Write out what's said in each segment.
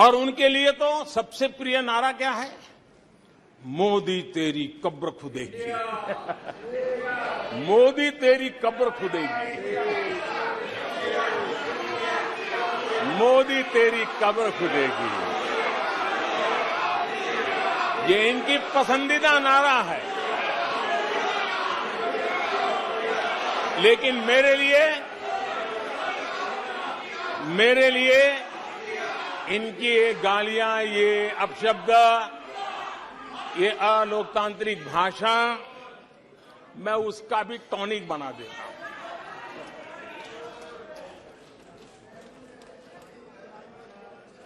और उनके लिए तो सबसे प्रिय नारा क्या है? मोदी तेरी कब्र खुदेगी। मोदी तेरी कब्र खुदेगी। मोदी तेरी कब्र खुदेगी। ये इनकी पसंदीदा नारा है। लेकिन मेरे लिए इनकी ये गालियां, ये अपशब्द, ये अलोकतांत्रिक भाषा, मैं उसका भी टॉनिक बना देता हूं।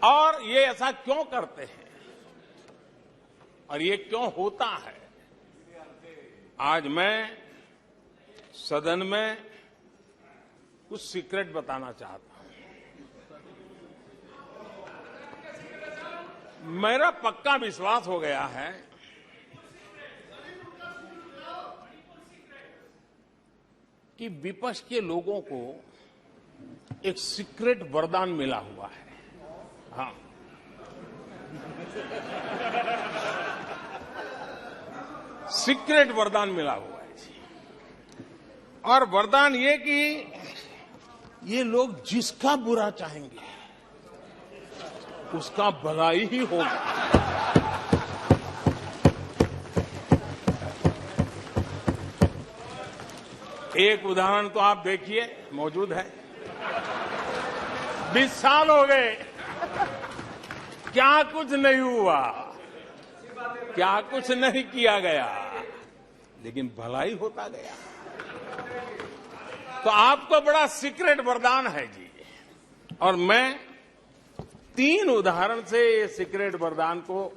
और ये ऐसा क्यों करते हैं और ये क्यों होता है? आज मैं सदन में कुछ सीक्रेट बताना चाहता हूं। मेरा पक्का विश्वास हो गया है कि विपक्ष के लोगों को एक सीक्रेट वरदान मिला हुआ है। हाँ, सीक्रेट वरदान मिला हुआ है जी। और वरदान ये कि ये लोग जिसका बुरा चाहेंगे उसका भलाई ही होगा। एक उदाहरण तो आप देखिए, मौजूद है। 20 साल हो गए, क्या कुछ नहीं हुआ, क्या कुछ नहीं किया गया, लेकिन भलाई होता गया। तो आपको बड़ा सीक्रेट वरदान है जी। और मैं 3 उदाहरण से ये सीक्रेट वरदान को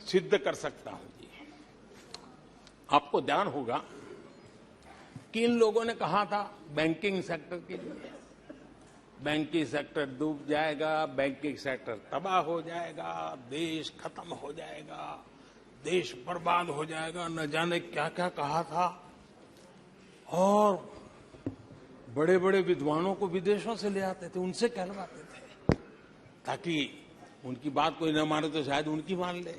सिद्ध कर सकता हूं जी। आपको ध्यान होगा कि इन लोगों ने कहा था बैंकिंग सेक्टर के लिए, बैंकिंग सेक्टर डूब जाएगा, बैंकिंग सेक्टर तबाह हो जाएगा, देश खत्म हो जाएगा, देश बर्बाद हो जाएगा, न जाने क्या क्या कहा था। और बड़े बड़े विद्वानों को विदेशों से ले आते थे, उनसे कहलवाते थे, ताकि उनकी बात कोई न माने तो शायद उनकी मान ले।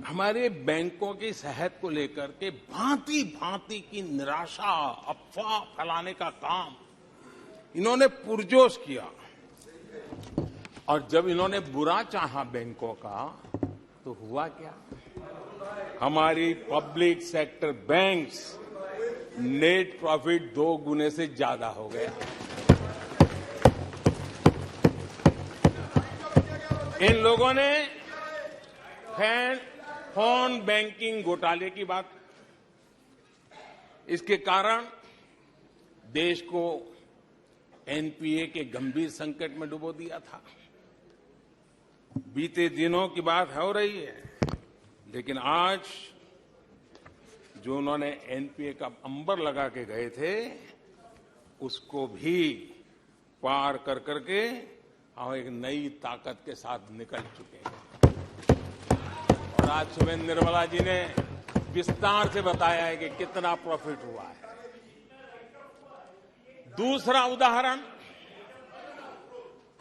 हमारे बैंकों की सेहत को लेकर के भांति भांति की निराशा, अफवाह फैलाने का काम इन्होंने पुरजोश किया। और जब इन्होंने बुरा चाहा बैंकों का, तो हुआ क्या? हमारी public sector banks net profit 2 गुने से ज्यादा हो गया। इन लोगों ने फोन बैंकिंग घोटाले की बात, इसके कारण देश को एनपीए के गंभीर संकट में डुबो दिया था। बीते दिनों की बात हो रही है, लेकिन आज जो उन्होंने एनपीए का अंबर लगा के गए थे, उसको भी पार कर करके और एक नई ताकत के साथ निकल चुके हैं। और आज सुबह निर्मला जी ने विस्तार से बताया है कि कितना प्रॉफिट हुआ है। दूसरा उदाहरण,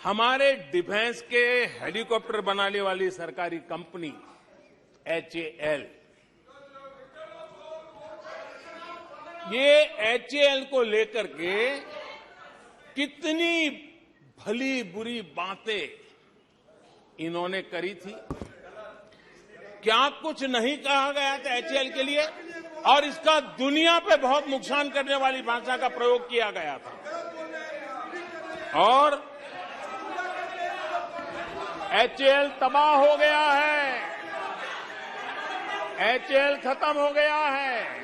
हमारे डिफेंस के हेलीकॉप्टर बनाने वाली सरकारी कंपनी एचएएल, ये एचएएल को लेकर के कितनी भली बुरी बातें इन्होंने करी थी। क्या कुछ नहीं कहा गया था एचएएल के लिए, और इसका दुनिया पे बहुत नुकसान करने वाली भाषा का प्रयोग किया गया था। और एचएएल तबाह हो गया है, एचएएल खत्म हो गया है,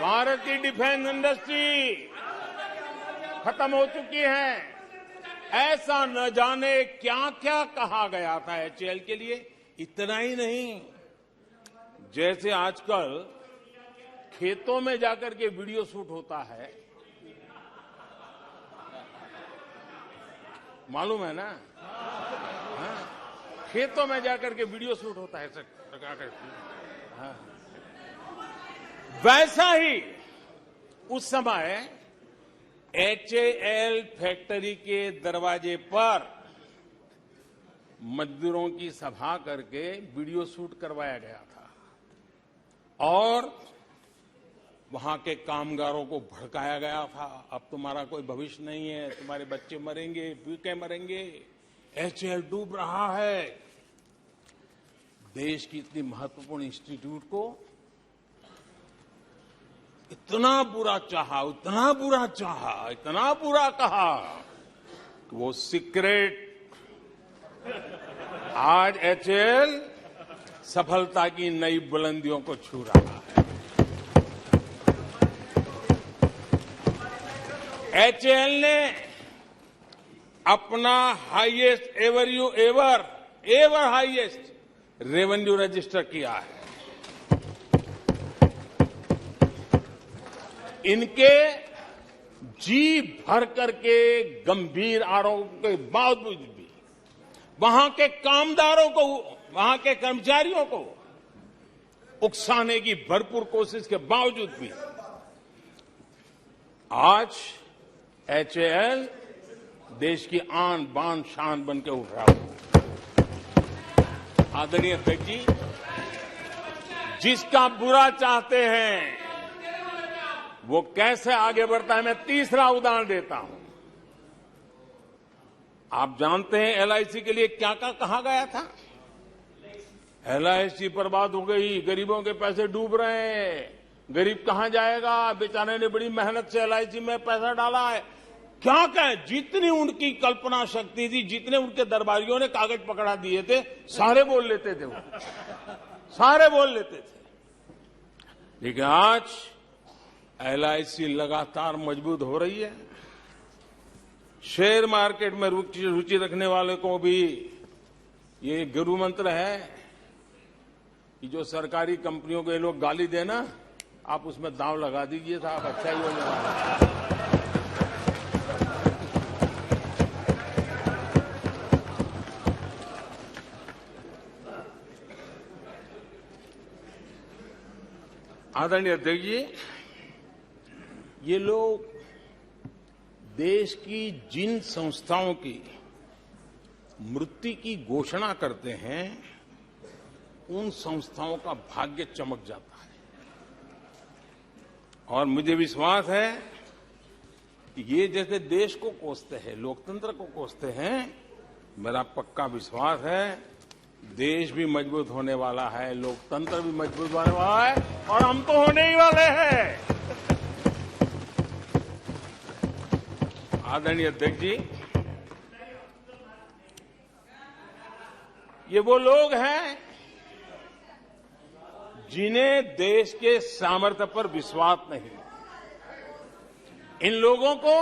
भारत की डिफेंस इंडस्ट्री खत्म हो चुकी है। ऐसा न जाने क्या क्या कहा गया था एचएएल के लिए। इतना ही नहीं, जैसे आजकल खेतों में जाकर के वीडियो शूट होता है, मालूम है ना? हाँ? खेतों में जाकर के वीडियो शूट होता है, हाँ। वैसा ही उस समय HAL फैक्ट्री के दरवाजे पर मजदूरों की सभा करके वीडियो शूट करवाया गया था और वहां के कामगारों को भड़काया गया था। अब तुम्हारा कोई भविष्य नहीं है, तुम्हारे बच्चे मरेंगे, भूखे मरेंगे, HAL डूब रहा है। देश की इतनी महत्वपूर्ण इंस्टीट्यूट को इतना बुरा चाहा, इतना बुरा चाहा, इतना बुरा कहा कि वो सीक्रेट आज HAL सफलता की नई बुलंदियों को छू रहा है। HAL ने अपना highest ever highest revenue register किया है। इनके जी भर करके गंभीर आरोपों के बावजूद भी वहां के कामदारों को, वहां के कर्मचारियों को उकसाने की भरपूर कोशिश के बावजूद भी आज HAL देश की आन बान शान बन के उठ रहा है। आदरणीय अध्यक्ष जी, जिसका बुरा चाहते हैं वो कैसे आगे बढ़ता है, मैं तीसरा उदाहरण देता हूं। आप जानते हैं LIC के लिए क्या क्या कहा गया था? LIC बर्बाद हो गई, गरीबों के पैसे डूब रहे हैं, गरीब कहां जाएगा, बेचारे ने बड़ी मेहनत से LIC में पैसा डाला है। क्या कहें, जितनी उनकी कल्पना शक्ति थी, जितने उनके दरबारियों ने कागज पकड़ा दिए थे, सारे बोल लेते थे, वो सारे बोल लेते थे। लेकिन आज LIC लगातार मजबूत हो रही है। शेयर मार्केट में रुचि रखने वाले को भी ये गुरु मंत्र है कि जो सरकारी कंपनियों को ये लोग गाली देना, आप उसमें दांव लगा दीजिए साहब, अच्छा ही होने वाला है। आदरणीय अध्यक्ष जी, ये लोग देश की जिन संस्थाओं की मृत्यु की घोषणा करते हैं, उन संस्थाओं का भाग्य चमक जाता है। और मुझे विश्वास है कि ये जैसे देश को कोसते हैं, लोकतंत्र को कोसते हैं, मेरा पक्का विश्वास है देश भी मजबूत होने वाला है, लोकतंत्र भी मजबूत होने वाला है, और हम तो होने ही वाले हैं। आदरणीय अध्यक्ष जी, ये वो लोग हैं जिन्हें देश के सामर्थ्य पर विश्वास नहीं। इन लोगों को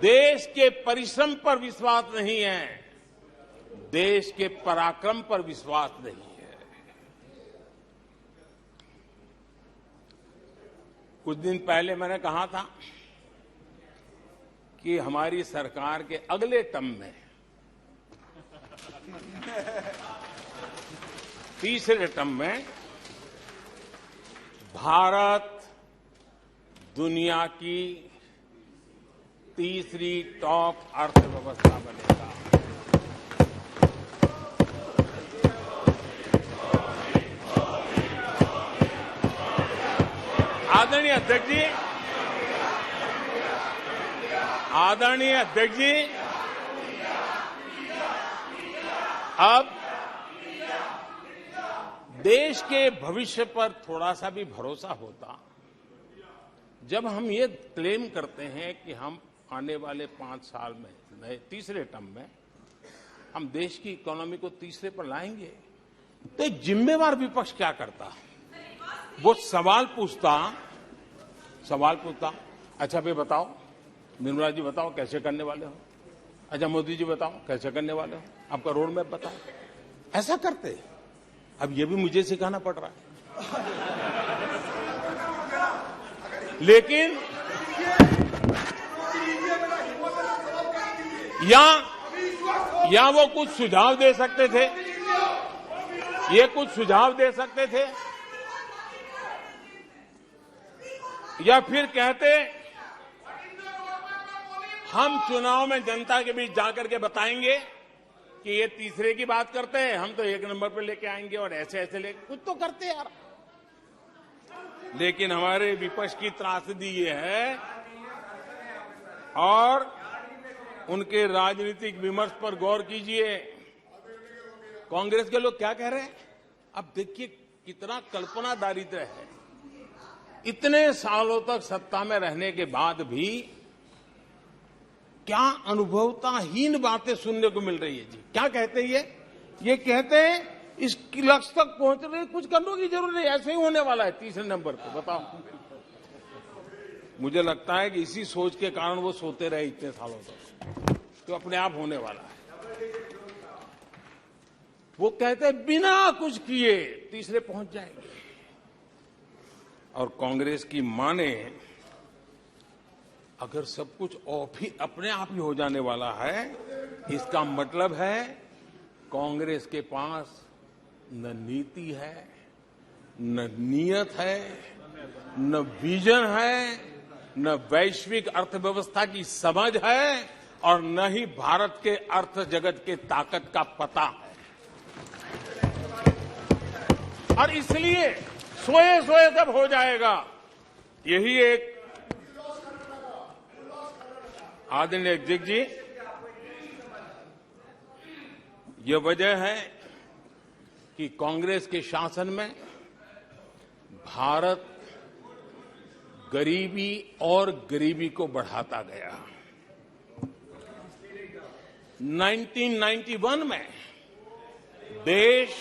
देश के परिश्रम पर विश्वास नहीं है, देश के पराक्रम पर विश्वास नहीं है। कुछ दिन पहले मैंने कहा था कि हमारी सरकार के अगले टर्म में, तीसरे टर्म में, भारत दुनिया की तीसरी टॉप अर्थव्यवस्था बनेगा। आदरणीय अध्यक्ष जी, आदरणीय अध्यक्ष जी, अब देश के भविष्य पर थोड़ा सा भी भरोसा होता जब हम ये क्लेम करते हैं कि हम आने वाले 5 साल में, नए तीसरे टर्म में, हम देश की इकोनॉमी को तीसरे पर लाएंगे। तो एक जिम्मेवार विपक्ष क्या करता? वो सवाल पूछता, अच्छा भाई बताओ, निर्मला जी बताओ कैसे करने वाले हो, अच्छा मोदी जी बताओ कैसे करने वाले हो, आपका रोड मैप बताओ। ऐसा करते। अब ये भी मुझे सिखाना पड़ रहा है। लेकिन या वो कुछ सुझाव दे सकते थे, ये कुछ सुझाव दे सकते थे, या फिर कहते हम चुनाव में जनता के बीच जाकर के बताएंगे कि ये तीसरे की बात करते हैं, हम तो एक नंबर पर लेके आएंगे और ऐसे ऐसे लेके कुछ तो करते हैं यार। लेकिन हमारे विपक्ष की त्रासदी ये है और उनके राजनीतिक विमर्श पर गौर कीजिए। कांग्रेस के लोग क्या कह रहे हैं? अब देखिए कितना कल्पना दारिद्र्य है। इतने सालों तक सत्ता में रहने के बाद भी क्या अनुभवताहीन बातें सुनने को मिल रही है जी। क्या कहते हैं ये कहते हैं इस लक्ष्य तक पहुंचने कुछ करने की जरूरत नहीं, ऐसे ही होने वाला है तीसरे नंबर पे। बताओ, मुझे लगता है कि इसी सोच के कारण वो सोते रहे इतने सालों तक, तो अपने आप होने वाला है। वो कहते हैं बिना कुछ किए तीसरे पहुंच जाएंगे। और कांग्रेस की माने अगर सब कुछ अपने आप ही हो जाने वाला है, इसका मतलब है कांग्रेस के पास न नीति है, न नीयत है, न विजन है, न वैश्विक अर्थव्यवस्था की समझ है और न ही भारत के अर्थ जगत के ताकत का पता है। और इसलिए सोए सोए सब हो जाएगा, यही एक आदरणीय अध्यक्ष जी, ये वजह है कि कांग्रेस के शासन में भारत गरीबी और गरीबी को बढ़ाता गया। 1991 में देश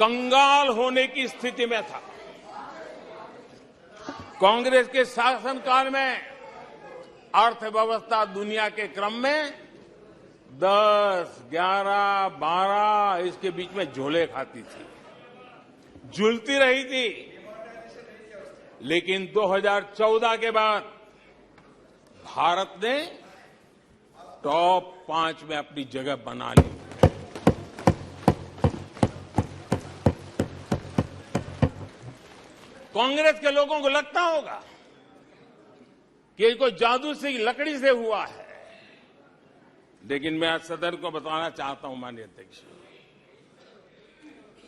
कंगाल होने की स्थिति में था। कांग्रेस के शासनकाल में अर्थव्यवस्था दुनिया के क्रम में 10, 11, 12 इसके बीच में झोले खाती थी, झूलती रही थी। लेकिन 2014 के बाद भारत ने टॉप 5 में अपनी जगह बना ली। कांग्रेस के लोगों को लगता होगा कि ये कोई जादू से लकड़ी से हुआ है, लेकिन मैं आज सदन को बताना चाहता हूं माननीय अध्यक्ष,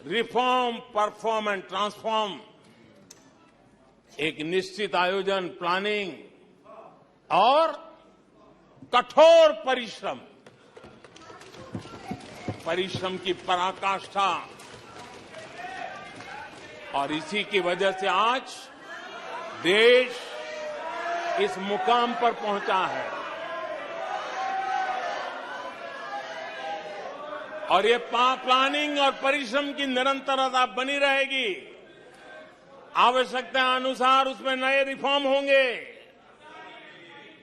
रिफॉर्म, परफॉर्म एंड ट्रांसफॉर्म एक निश्चित आयोजन, प्लानिंग और कठोर परिश्रम की पराकाष्ठा, और इसी की वजह से आज देश इस मुकाम पर पहुंचा है। और ये प्लानिंग और परिश्रम की निरंतरता बनी रहेगी। आवश्यकता अनुसार उसमें नए रिफॉर्म होंगे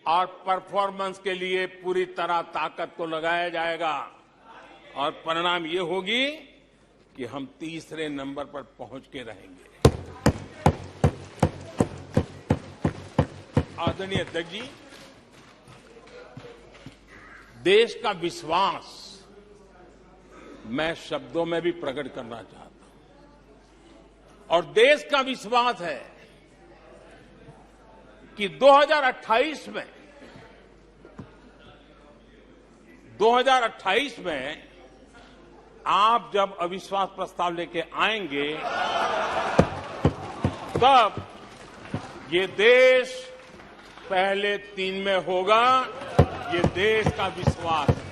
और परफॉर्मेंस के लिए पूरी तरह ताकत को लगाया जाएगा और परिणाम ये होगी कि हम तीसरे नंबर पर पहुंच के रहेंगे। आदरणीय अध्यक्ष जी, देश का विश्वास मैं शब्दों में भी प्रकट करना चाहता हूं, और देश का विश्वास है कि 2028 में आप जब अविश्वास प्रस्ताव लेके आएंगे तब ये देश पहले 3 में होगा। ये देश का विश्वास है।